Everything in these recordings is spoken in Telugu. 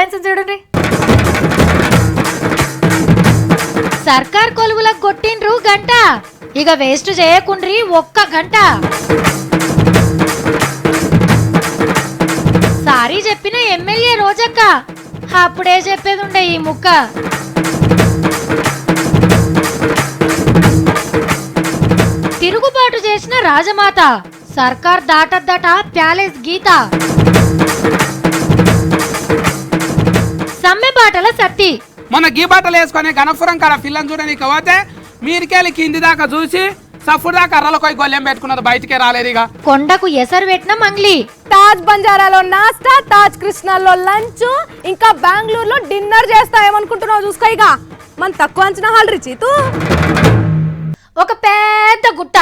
హెడ్లైన్స్ చూడండి. సర్కార్ కొలువులకు కొట్టిండ్రు గంట, ఇక వేస్ట్ చేయకుండ్రి ఒక్క గంట. సారీ చెప్పిన ఎమ్మెల్యే రోజక్క, అప్పుడే చెప్పేది ఉండే ఈ ముక్క. తిరుగుబాటు చేసిన రాజమాత, సర్కార్ దాటద్దట ప్యాలెస్ గీత. సమ్మె బాటల సత్తి, మన గీ బట్టలు వేసుకొని గణపురం కాడ పిల్లని చూడనీకి పోతే మీరికెళ్ళి కింది దాకా చూసి సఫుడు దాకా అర్రలకోయి గొల్లెం పెట్టుకున్నది, బయటికే రాలేదు. ఇక కొండకు ఎసరు పెట్టిన మంగ్లీ, తాజ్ బంజారాలో నాస్టా, తాజ్ కృష్ణాలో లంచ్, ఇంకా బెంగళూరులో డిన్నర్ చేస్తాయేమనుకుంటున్నావు చూసుకో. ఇక మన తక్కువ అంచనా హాల్ రిచితూ. ఒక పెద్ద గుట్ట,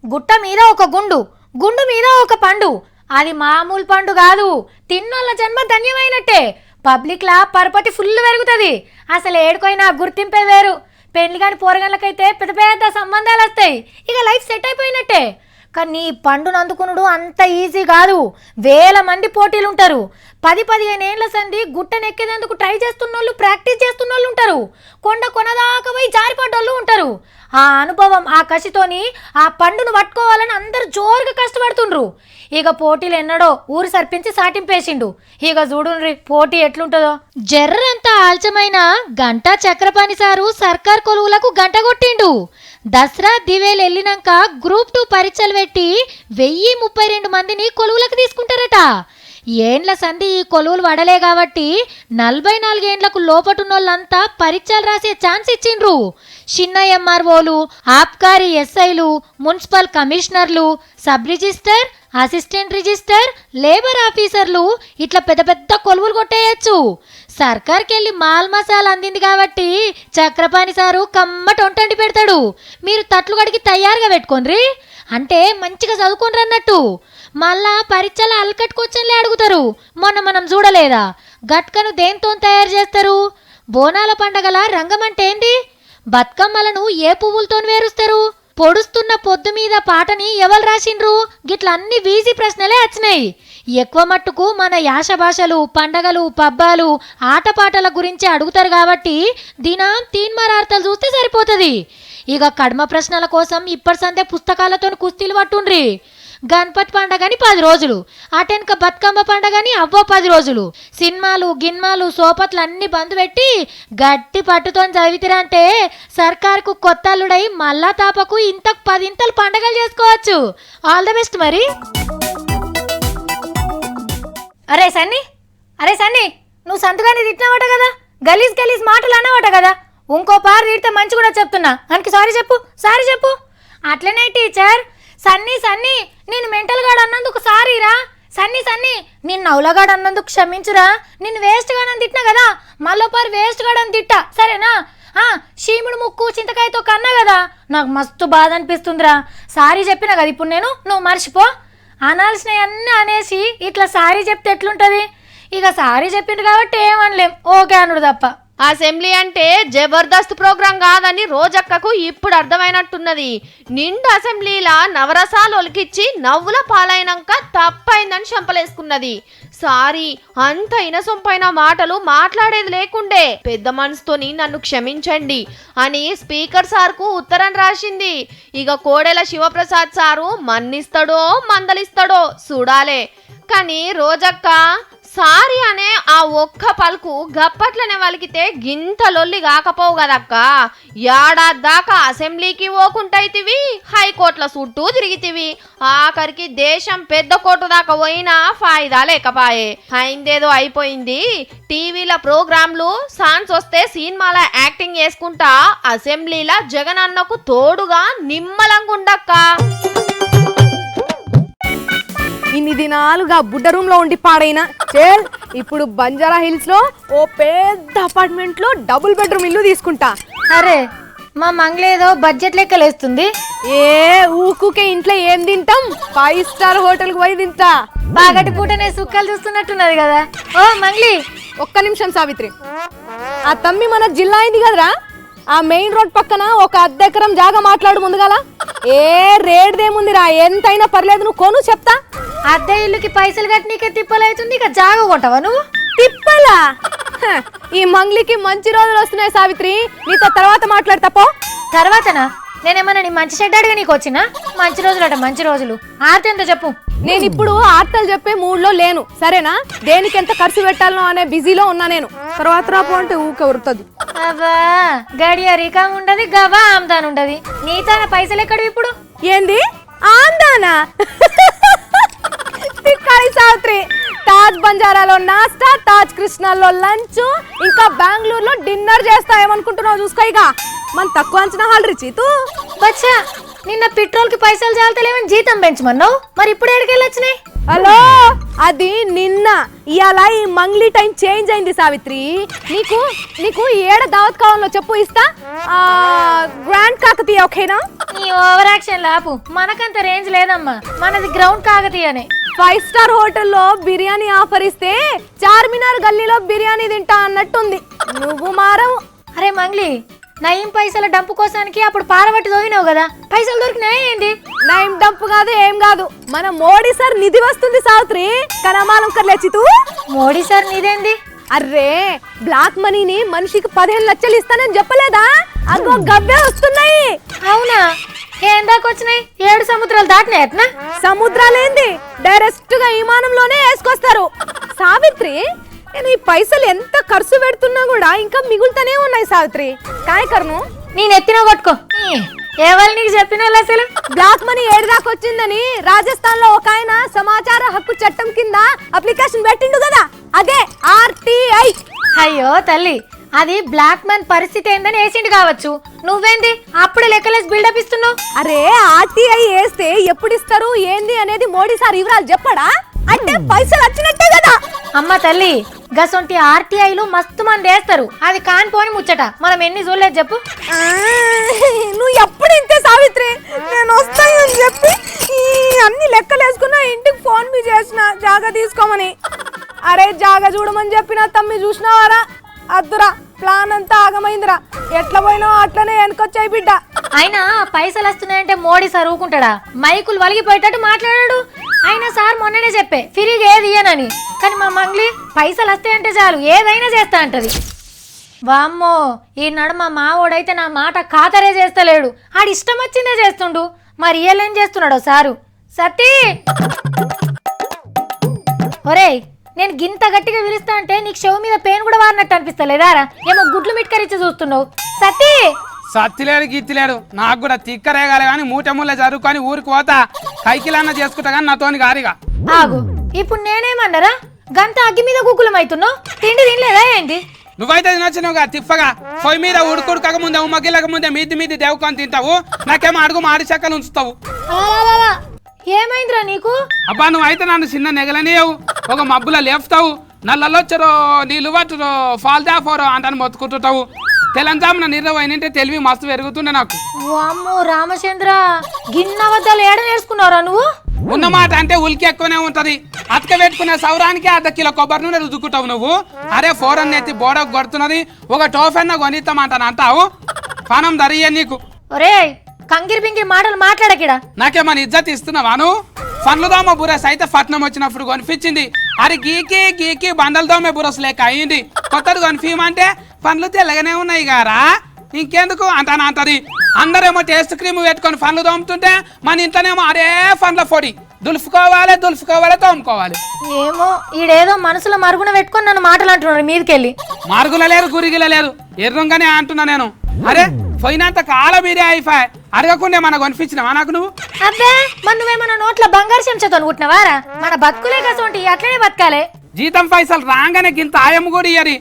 గుట్ట మీద ఒక గుండు, గుండు మీద ఒక పండు. అది మామూలు పండు కాదు, తిన్నోళ్ళ జన్మ ధన్యమైనట్టే. పబ్లిక్ లా పరపతి ఫుల్ పెరుగుతుంది. అసలు ఏడుకోయినా గుర్తింపే వేరు. పెళ్లి కాని పోరగాళ్ళకైతే పెద్ద పెద్ద సంబంధాలు వస్తాయి, ఇక లైఫ్ సెట్ అయిపోయినట్టే. కానీ పండును అందుకునుడు అంత ఈజీ కాదు. వేల మంది పోటీలు ఉంటారు. 10-15 ఏళ్ల సంది గుట్టనెక్కేందుకు ట్రై చేస్తున్నోళ్ళు, ప్రాక్టీస్ చేస్తున్నోళ్ళు ఉంటారు. కొండ కొనదాకా పోయి జారిపడ్డోళ్ళు ఉంటారు. ఆ అనుభవం, ఆ కసితోని ఆ పండును పట్టుకోవాలని అందరు జోరుగా కష్టపడుతుండ్రు. ఇక పోటీలు ఎన్నడో ఊరు సర్పించి సాటింపేసిండు. ఇక చూడుండ్రి పోటీ ఎట్లుంటుందో. జర్రంతా ఆల్చమైన గంటా చక్రపాణి సారు సర్కార్ కొలువులకు గంట కొట్టిండు. దసరా దివేలు వెళ్ళినాక గ్రూప్ 2 పరీక్షలు పెట్టి 1032 మందిని కొలువులకు తీసుకుంటారట. ఏండ్ల సంధి ఈ కొలువులు వడలే కాబట్టి 44 ఏండ్లకు లోపటున్నోళ్ళంతా పరీక్షలు రాసే ఛాన్స్ ఇచ్చిండ్రు. చిన్న ఎంఆర్ఓలు, ఆబ్కారీ ఎస్ఐలు, మున్సిపల్ కమిషనర్లు, sub register, assistant register, labour ఆఫీసర్లు ఇట్లా పెద్ద పెద్ద కొలువులు కొట్టేయచ్చు. సర్కార్కెళ్ళి మాల్ మసాలా అందింది కాబట్టి చక్రపాణి సారు కమ్మట వంటండి పెడతాడు. మీరు తట్లు కడిగి తయారుగా పెట్టుకోండి, అంటే మంచిగా చదువుకోండి అన్నట్టు. మళ్ళా పరీక్షల అల్కట్ క్వశ్చన్లే అడుగుతారు. మొన్న మనం చూడలేదా, గట్కను దేంతో తయారు చేస్తారు? బోనాల పండగల రంగం అంటే ఏంది? బతుకమ్మలను ఏ పువ్వులతో వేరుస్తారు? పొడుస్తున్న పొద్దు మీద పాటని ఎవరు రాసిండ్రు? గిట్ల అన్ని వీజీ ప్రశ్నలే వచ్చినాయి. ఎక్కువ మట్టుకు మన యాస భాషలు, పండగలు, పబ్బాలు, ఆటపాటల గురించి అడుగుతారు కాబట్టి దినం తీన్మారార్థాలు చూస్తే సరిపోతుంది. ఇక కడమ ప్రశ్నల కోసం ఇప్పటి సందే పుస్తకాలతో కుస్తీలు పట్టుండ్రి. గణపతి పండగని 10 రోజులు, అటెనక బతుకమ్మ పండగని అవ్వో 10 రోజులు. సినిమాలు, గిన్మాలు, సోపత్లు అన్ని బంద్ పెట్టి గట్టి పట్టుతో చదివితిరంటే సర్కార్కు కొత్త అల్లుడై మళ్ళా తాపకు ఇంతకు 10 ఇంతలు పండగలు చేసుకోవచ్చు. All the best. మరి అరే సన్నీ, నువ్వు సంతగానే తిట్టినావట కదా, గలీజ్ గలీజ్ మాటలు అన్నావట కదా. ఇంకో పారు తిడితే మంచి కూడా చెప్తున్నా, అందుకే సారీ చెప్పు. అట్లనే టీచర్, సన్నీ నేను మెంటల్ గాడు అన్నందుకు సారీరా. సన్నీ నిన్ను నవ్వులగాడు అన్నందుకు క్షమించురా. నిన్ను వేస్ట్ గాడని తిట్టినా కదా, మళ్ళోపారు వేస్ట్ గాడని తిట్టా, సరేనా? శీముడు ముక్కు చింతకాయతో కన్నా కదా, నాకు మస్తు బాధ అనిపిస్తుందిరా. సారీ చెప్పినా కదా ఇప్పుడు నేను, నువ్వు మర్చిపో. అనాల్సినవి అన్నీ అనేసి ఇట్లా సారీ చెప్తే ఎట్లుంటుంది? ఇక సారీ చెప్పిండు కాబట్టి ఏమనలేం, ఓకే అనుడు తప్ప. అసెంబ్లీ అంటే జబర్దస్త్ ప్రోగ్రాం కాదని రోజక్కకు ఇప్పుడు అర్థమైనట్టున్నది. నిండు అసెంబ్లీలా నవరసాలు ఒలికిచ్చి నవ్వుల పాలైనాక తప్పైందని చంపలేసుకున్నది. సారీ, అంత ఇనసొంపైన మాటలు మాట్లాడేది లేకుండే. పెద్ద మనసుతోని నన్ను క్షమించండి అని స్పీకర్ సార్కు ఉత్తరం రాసింది. ఇక కోడెల శివప్రసాద్ సారు మన్నిస్తాడో మందలిస్తాడో చూడాలే. కానీ రోజక్క సారీ అనే ఆ ఒక్క పలుకు గప్పట్లనే వలికితే గింత లొల్లి కాకపోవు కదక్క. ఏడాది దాకా అసెంబ్లీకి పోకుంటైతివి, హైకోర్టుల చుట్టూ తిరిగితివి, ఆఖరికి దేశం పెద్ద కోర్టు దాకా పోయినా ఫాయిదా లేకపాయే. అయిందేదో అయిపోయింది. టీవీల ప్రోగ్రాంలు సాన్స్ వస్తే సినిమాల యాక్టింగ్ చేసుకుంటా అసెంబ్లీల జగన్ అన్నకు తోడుగా నిమ్మలంగుండక్క. ఇన్ని దినాలుగా బుడ్డ రూమ్ లో ఉండి పాడైనా ఇప్పుడు బంజారా హిల్స్ లో ఓ పెద్ద అపార్ట్మెంట్ లో డబుల్ బెడ్రూమ్ ఇల్లు తీసుకుంటా. అరే మా మంగళేదో బడ్జెట్ లెక్కలేస్తుంది. ఊకుకే ఇంట్లో ఏం తింటాం, 5 స్టార్ హోటల్ కు పోయి తింటా. బాగటి పూటనే సుక్కలు చూస్తున్నట్టున్నది కదా. ఓ మంగ్లీ, ఒక్క నిమిషం సావిత్రి. ఆ తమ్మి మన జిల్లా అయింది కదరా, ఆ మెయిన్ రోడ్ పక్కన ఒక 1/2 ఎకరం జాగా మాట్లాడు ముందుగాల. రేడ్దేముందిరా, ఎంతైనా పర్లేదు, నువ్వు కొను చెప్తా. అద్దె ఇల్లుకి పైసలు కట్టి నీకే తిప్పలవుతుంది, ఇక జాగా కొంటావా నువ్వు? తిప్పలా హ, ఈ మంగ్లీకి మంచి రోజులు వస్తున్నాయి సావిత్రి, నీతో తర్వాత మాట్లాడతా పో. తర్వాతనా నేనేమన్నా నీ మంచి చెడ్డ అడిగా నీకు వచ్చినా? మంచి రోజులట మంచి రోజులు. ఆర్తి ఎంతో చెప్పు. నేను ఇప్పుడు ఆర్తలు చెప్పే మూడ్లో లేను, సరేనా? దేనికి ఎంత ఖర్చు పెట్టాలనో అనే బిజీలో ఉన్నా నేను. తర్వాత రాపో అంటే ఊకే ఉరుతుంది. అవ్వా గడియ రికా ఉండదు, గవా ఆమ్దాన్ ఉండదు. నీతాన పైసలు ఎక్కడివి ఇప్పుడు? ఏంది ఆందానా? తిక్కాలి సావిత్రి, తాజ్ బంజారాలో నాస్టా, తాజ్ కృష్ణాలో లంచ్, ఇంకా బెంగళూరులో డిన్నర్ చేస్తా. ఏమనుకుంటున్నావు చూసుకో. ఇక మన తక్కువ అంచనా హాల్ రిచితూ. బచ్చా నిన్న పెట్రోల్ కి పైసలు చాలతలేవని జీతం పెంచమన్నావు, మరి ఇప్పుడు ఎక్కడికెళ్ళొచ్చినాయి? హలో, అది నిన్న. ఇవాళ ఈ మంగ్లీ టైం చేంజ్ అయింది సావిత్రి. నీకు నీకు ఏడ దావత్ కావాలో చెప్పు, ఇస్తా. గ్రాండ్ కాకతీయ ఓకేనా? నీ ఓవర్ యాక్షన్ లాపు, మనకంత రేంజ్ లేదమ్మా, మనది గ్రౌండ్ కాకతీయనే. 5 స్టార్ హోటల్లో బిర్యానీ ఆఫర్ ఇస్తే చార్మినార్ గల్లీలో బిర్యానీ తింటా అన్నట్టుంది. నువ్వు మారవు. అరే మంగ్లీ, నయం పైసల డంపు కోసానికి అప్పుడు పారబట్టి తోగినావు కదా, పైసలు దొరికినాయి ఏంది? నయం డంపు కాదు, ఏం కాదు. మన మోడీ సార్ నిధి వస్తుంది సావిత్రి. కనమాలం కర్లేచితూ. మోడీ సార్ నీదేంది? అర్రే, బ్లాక్ మనీని మనిషికి 15 లక్షలు ఇస్తానని చెప్పలేదా? అగో గవ్వే వస్తున్నాయి. అవునా? ఏం దాకా వచ్చినాయి? 7 సముద్రాలు దాటినాయి అట్నా? సముద్రాలేంది, డైరెక్ట్ గా విమానంలోనే వేసుకొస్తారు. సావిత్రి, నేను ఈ పైసలు ఎంత ఖర్చు పెడుతున్నా కూడా ఇంకా మిగులుతూనే ఉన్నాయి సావిత్రి. కాయకర్ను నేను ఎత్తిన కొట్టుకో. ఎవరు నీకు చెప్పిన వాళ్ళు అసలు? బ్లాక్ మనీ 7 దాకా వచ్చిందని రాజస్థాన్ లో ఒక ఆయన సమాచార హక్కు చట్టం కింద అప్లికేషన్ పెట్టిండు కదా, అదే ఆర్టీఐ. అయ్యో తల్లి, అది బ్లాక్ మ్యాన్ పరిస్థితి ఏందని వేసిండు కావచ్చు. నువ్వేంది అప్పుడు లెక్కలేసి బిల్డప్ ఇస్తున్నావు? అరే, ఆర్టీఐ వేస్తే ఎప్పుడు ఇస్తారు ఏంది అనేది మోడీ సార్ వివరాలు చెప్పడా? అంటే పైసలు వచ్చినట్టే కదా. అమ్మ తల్లి, గసొంటి ఆర్టీఐలు మస్తు మంది వేస్తారు, అది కానిపోని ముచ్చట. మనం ఎన్ని చూడలేదు చెప్పు. నువ్వు ఎప్పుడు ఇంతే సావిత్రి. నేను వస్తాయని చెప్పి అన్ని లెక్కలు వేసుకున్నా, ఇంటికి ఫోన్ మీ చేసిన జాగా తీసుకోమని. అరే, జాగా చూడమని చెప్పిన తమ్మి చూసినావారా? అద్దురా, ప్లాన్ అంతా ఆగమైందిరా. ఎట్లా పోయినా అట్లనే వెనకొచ్చాయి బిడ్డ. అయినా పైసలు వస్తున్నాయంటే మోడీ సార్ ఊకుంటాడా? మైకులు వలిగిపోయేటట్టు మాట్లాడాడు. అయినా సార్ మొన్ననే చెప్పే ఫ్రీగా ఏది ఇయ్యనని. కానీ మా మంగ్లీ పైసలు వస్తాయంటే చాలు ఏదైనా చేస్తా అంటది. వామ్మో, ఈ నడుమ మావోడైతే నా మాట ఖాతరే చేస్తలేడు. ఆడి ఇష్టం వచ్చిందే చేస్తుండు. మరి ఏం చేస్తున్నాడో సారు. సతీ, ఒరేయ్, నేను గింత గట్టిగా విలుస్తా అంటే నీకు చెవు మీద పెయిన్ కూడా వారినట్టు అనిపిస్తలేదారా? ఏమో గుడ్లు మిట్కరిచ్చి చూస్తున్నావు. సతీ, సత్తిలేడు గిత్తిలేడు, నాకు కూడా తిక్కరేగాలి కానీ మూట ముళ్ళ చదువుకొని ఊరికి పోతా. కైకిలన్నా చేసుకుంటా కానీ నాతోని గారిగా. ఆగు, ఇప్పుడు నేనేమన్నారా? గంట అగ్గి మీద గుగ్గులం అవుతున్నావు, తిండి తినలేదా ఏంటి? నువ్వైతే తినొచ్చినావుగా తిప్పగా. పొయ్యి మీద ఉడుకుడక ముందే ఉమ్మగిల్లక ముందే మీది దేవుకొని తింటావు. నాకేమో అడుగు మాడి చెక్కలు ఉంచుతావు. ఏమైందిరా నీకు? అబ్బా, నువ్వైతే నన్ను చిన్న నెగలనియవు, ఒక మబ్బుల లేపుతావు. నల్లలో వచ్చారో నీళ్ళు పట్టురో ఫాల్ దాఫోరో అంటాను మొత్తుకుంటుంటావు. తెలంగాణ నిర్ణయం అయినంటే తెలివి మస్తు పెరుగుతుండే నాకు. వామ్మో రామచంద్ర, గిన్నె వద్దలు ఏడ నేర్చుకున్నారా నువ్వు? ఉన్నమాట అంటే ఉలికి ఎక్కువనే ఉంటది. అతక పెట్టుకునే సౌరానికి 1/2 కిలో కొబ్బరి నూనె రుద్దుకుంటావు నువ్వు. అరే, ఫోరన్ ఎత్తి బోడకు కొడుతున్నది, ఒక టోఫెన్న కొనిస్తామంటాను అంటావు. పనం దరియే నీకు. ఒరే, కంగిరి పింగిరి మాటలు మాట్లాడకిడా. నాకేమని ఇజ్జత్ ఇస్తున్నావా నువ్వు? పండ్లు దోమ బురస్ అయితే పట్నం వచ్చినప్పుడు కొనిపించింది. అది గీకి గీకి బండల దోమ బురస్ లేక అయింది. కొత్తది కొనిపించమంటే పండ్లు తెల్లగానే ఉన్నాయి గారా, ఇంకెందుకు అంటది. అందరేమో టేస్ట్ క్రీమ్ పెట్టుకొని పండ్లు తోముతుంటే మన ఇంట్లోనేమో అదే పండ్ల పొడి దులుపుకోవాలి తోముకోవాలి. ఏమో ఈడేదో మనసులో మరుగున పెట్టుకొని నన్ను మాటలు అంటున్నాడు మీదకెళ్ళి. మరుగుల లేరు గురిగిల లేరు, ఎర్రంగానే అంటున్నా నేను. అరే, పోయినంత కాల మీరే అయిపోయి అడగకుండా మన కొనిపించినావా నాకు నువ్వు? అబ్బే, మరి నువ్వేమన్నా నోట్లో బంగారు చెంచాతో అనుకుంటున్నావారా? మన బతుకులే కసోంటి అట్లనే బతకాలే. జీతం పైసలు రాగానే గింత ఆయమ్మ కూడా ఇయ్యరి.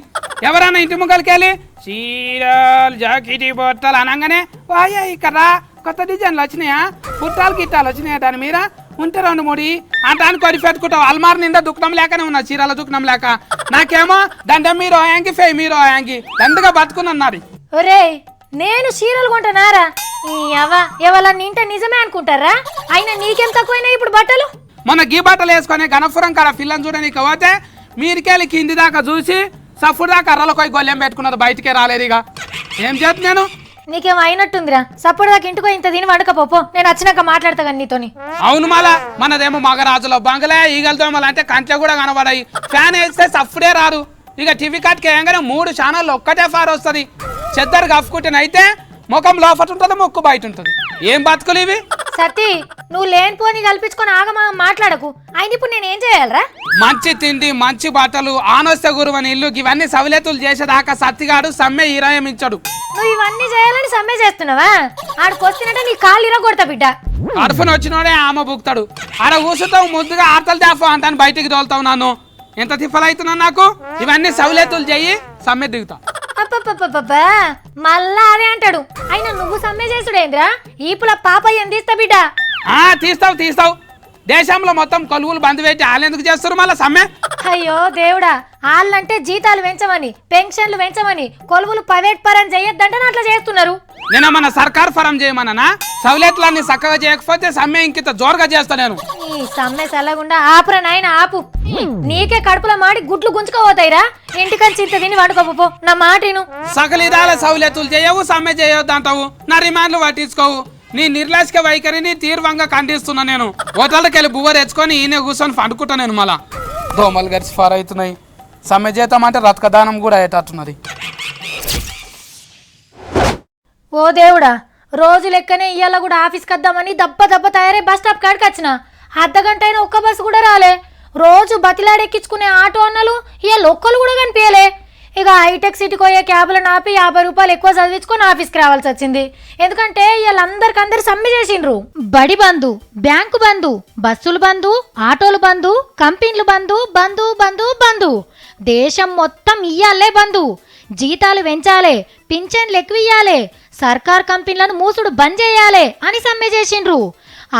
ఎవరన్నా ఇంటి ముగ్గలికెళ్ళి చీరలు జాకెట్ బొట్టలు అనగానే వాయా ఇక్కడ కొత్త డిజైన్లు వచ్చినాయా, పుట్టాలు గిట్టాలు వచ్చినాయా, దాని మీద ఉంటే 2-3 అంటాను కొని పెట్టుకుంటావు. అల్మార్ నిండా దుఃఖం లేకనే ఉన్నా, చీరల దుఃఖం లేక. నాకేమో దండం మీరు యాంగి ఫే మీరు యాంగి దండగా బతుకున్నది. ఒరే, నేను చీరలు కొంటున్నారా? ఎవరన్నా ఇంట నిజమే అనుకుంటారా? అయినా నీకేం తక్కువైనా ఇప్పుడు బట్టలు. మొన్న గీ బట్టలు వేసుకొని గణపురం కాడ పిల్లని చూడడానికి పోతే మీరికెళ్ళి కింది దాకా చూసి సఫుడు దాకా అర్రలకోయి గొల్లెం పెట్టుకున్నది, బయటికే రాలేదు. ఇక ఏం చేస్తున్నాను? నీకేం అయినట్టుందిరా సపోర్ట్ దాకా ఇంటికో ఇంత తిని వండకపోపో నేను వచ్చినాక మాట్లాడతా కానీ నీతోని. అవును మళ్ళా మనదేమో మగరాజులో బంగళే ఈగల దోమలు అంటే కంట్లో కూడా కనబడాయి. ఫ్యాన్ వేస్తే సఫ్డే రాదు. ఇక టీవీ కార్డ్కి వేయంగానే 3 ఛానళ్ళు ఒక్కటే ఫార్ వస్తుంది. చెద్దరు కప్పుకుంటేనైతే ముఖం లోపట ఉంటుంది, ముక్కు బయట ఉంటుంది. ఏం బతుకులు ఇవి? సతీ నువ్వు లేనిపోని కల్పించుకొని ఆగమా మాట్లాడకు. అయిన ఇప్పుడు నేను ఏం చేయాలరా? మంచి తిండి, మంచి బట్టలు, ఆనొస్తే గురువని ఇల్లు ఇవన్నీ సవలతులు చేసేదాకా సత్తిగాడు సమ్మె ఇరాయమించాడు. నువ్వు ఇవన్నీ చేయాలని సమ్మె చేస్తున్నావా? ఆడికొచ్చినట్టే నీ కాళ్ళు ఇరగొడతా బిడ్డ. అర్ఫన్ వచ్చినోడే ఆమె బుక్తాడు. ఆడ కూసుతావు ముద్దుగా ఆడతలు తేఫా అంటాను బయటికి తోలుతావు. నన్ను ఎంత తిప్పలవుతున్నావు నాకు. ఇవన్నీ సవలతులు చెయ్యి సమ్మె దిగుతా. అప్పప్పప్పబ్బా మళ్ళా అదే అంటాడు. అయినా నువ్వు సమ్మె చేసుడేంద్రా? ఈపుల పాపయ్యం తీస్తా బిడ్డ. తీస్తావు. దేశంలో మొత్తం కొలువులు బంద్ పెట్టి వాళ్ళెందుకు చేస్తారు మళ్ళీ సమ్మె? అయ్యో దేవుడా, వాళ్ళంటే జీతాలు పెంచమని, పెన్షన్లు పెంచమని, కొలువులు ప్రైవేట్ పరం చేయొద్దంటే అట్లా చేస్తున్నారు. నేను మన సర్కార్ ఫరం చేయమన్నా సవలతులన్నీ చక్కగా చేయకపోతే సమ్మె ఇంకింత జోరుగా చేస్తా నేను. ఈ సమ్మె చల్లగుండా ఆపురా నాయన ఆపు. నీకే కడుపులో మాడి గుడ్లు గుంజుకోపోతాయిరా. ఇంటికని చింత తిని వండుకోపో. నా మాటను సకలిదాల సవలతులు చేయవు, సమ్మె చేయొద్దు అంటావు. నా రిమాండ్లు పట్టించుకోవు. నీ నిర్లక్ష్య వైఖరిని తీవ్రంగా ఖండిస్తున్నా నేను. హోటల్కెళ్ళి బువ్వ తెచ్చుకొని ఈయన కూర్చొని పండుకుంటా నేను. మళ్ళా దోమలు గడిచి ఫార్ అవుతున్నాయి. సమ్మె చేద్దాం అంటే రక్తదానం కూడా అయ్యేటట్టున్నది. ఓ దేవుడా, రోజు లెక్కనే ఇయ్యాల కూడా ఆఫీస్కి వద్దామని దబ్బ తయారై బస్ స్టాప్ కాడికి వచ్చిన. అర్ధగంట అయినా ఒక్క బస్సు కూడా రాలే. రోజు బతిలాడెక్కించుకునే ఆటో అన్నలు ఇవాళ ఒక్కరు కూడా కనిపించలే. ఇక హైటెక్ సిటీకి పోయే క్యాబ్లను ఆపి 50 రూపాయలు ఎక్కువ చదివించుకొని ఆఫీస్కి రావాల్సి వచ్చింది. ఎందుకంటే వీళ్ళందరికందరు సమ్మె చేసిండ్రు. బడి బంధు, బ్యాంకు బంధు, బస్సులు బంధు, ఆటోలు బంధు, కంపెనీలు బంధు, బంధు బంధు బంధు. దేశం మొత్తం ఇయ్యాలే బంధు. జీతాలు పెంచాలే, పింఛన్లు ఎక్కువియ్యాలే, సర్కార్ కంపెనీలను మూసుడు బంద్ చేయాలి అని సమ్మె చేసిండ్రు.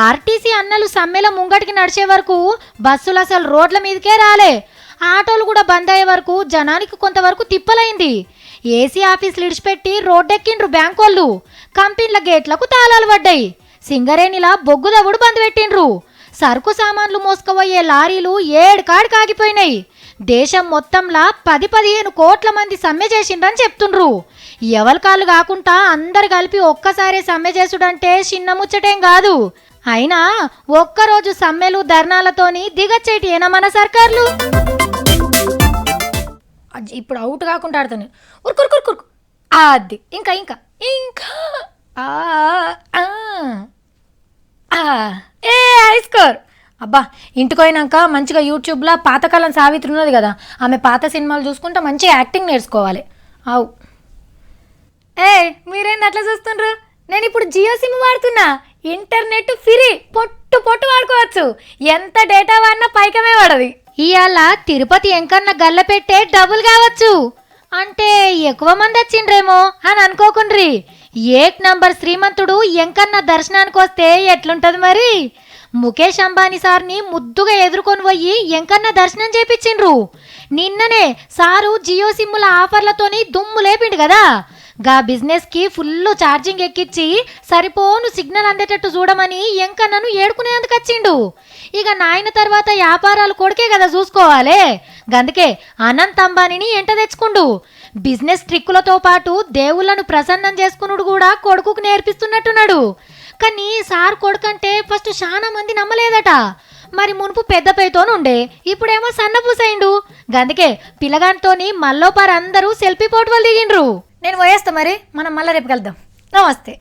ఆర్టీసీ అన్నలు సమ్మెల ముంగటికి నడిచే వరకు బస్సులు అసలు రోడ్ల మీదకే రాలే. ఆటోలు కూడా బంద్ అయ్యే వరకు జనానికి కొంతవరకు తిప్పలైంది. ఏసీ ఆఫీసులు ఇడిచిపెట్టి రోడ్డెక్కిండ్రు బ్యాంకోళ్ళు. కంపెనీల గేట్లకు తాళాలు పడ్డాయి. సింగరేణిలా బొగ్గు దవ్వుడు బంద్ పెట్టిండ్రు. సరుకు సామాన్లు మోసుకుపోయే లారీలు 7 కాడికి ఆగిపోయినాయి. దేశం మొత్తంలా 10-15 కోట్ల మంది సమ్మె చేసిండ్రని చెప్తుండ్రు. ఎవరి కాళ్ళు కాకుండా అందరు కలిపి ఒక్కసారి సమ్మె చేసుడంటే చిన్న ముచ్చటేం కాదు. అయినా ఒక్కరోజు సమ్మెలు ధర్నాలతోని దిగచ్చేటి ఏనా మన సర్కార్లు? ఇప్పుడు అవుట్ కాకుండా ఆడుతాను. ఉరుకురుకురుకు అది ఇంకా ఇంకా ఇంకా ఏ ఐస్కోర్ అబ్బా. ఇంటికి పోయినాక మంచిగా యూట్యూబ్లో పాతకాలం సావిత్రి ఉన్నది కదా, ఆమె పాత సినిమాలు చూసుకుంటా మంచిగా యాక్టింగ్ నేర్చుకోవాలి. అవు మీరేంది అట్లా చూస్తుండ్రు? నేను ఇప్పుడు జియో సిమ్ వాడుతున్నా. ఇంటర్నెట్ ఫ్రీ, పొట్టు వాడుకోవచ్చు. ఎంత డేటా వాడినా పైకమే పడది. ఇవాళ తిరుపతి ఎంకన్న గల్ల పెట్టే డబుల్ కావచ్చు. అంటే ఎక్కువ మంది వచ్చిండ్రేమో అని అనుకోకుండ్రి. 1 నంబర్ శ్రీమంతుడు ఎంకన్న దర్శనానికి వస్తే ఎట్లుంటది మరి? ముఖేష్ అంబానీ సార్ని ముద్దుగా ఎదుర్కొని పోయి ఎంకన్న దర్శనం చేపించిండ్రు. నిన్ననే సారు జియో సిమ్ముల ఆఫర్లతోని దుమ్ము లేపిండు కదా. గా బిజినెస్కి ఫుల్ ఛార్జింగ్ ఎక్కించి సరిపోను సిగ్నల్ అందేటట్టు చూడమని ఎంకన్నను ఏడుకునేందుకు వచ్చిండు. ఇక నాయన తర్వాత వ్యాపారాలు కొడుకే కదా చూసుకోవాలి. గందుకే అనంత్ అంబానీని ఎంట తెచ్చుకుండు. బిజినెస్ ట్రిక్కులతో పాటు దేవుళ్లను ప్రసన్నం చేసుకున్నాడు కూడా కొడుకుకు నేర్పిస్తున్నట్టున్నాడు. కానీ సార్ కొడుకంటే ఫస్ట్ చాలా మంది నమ్మలేదట. మరి మునుపు పెద్ద పైతోనుండే, ఇప్పుడేమో సన్నపూసైండు. గందుకే పిల్లగానితోని మల్లోపారు అందరూ సెల్ఫీ ఫోటోలు దిగిండ్రు. నేను పోయేస్తా మరి, మనం మళ్ళీ రేపు కలుద్దాం. నమస్తే.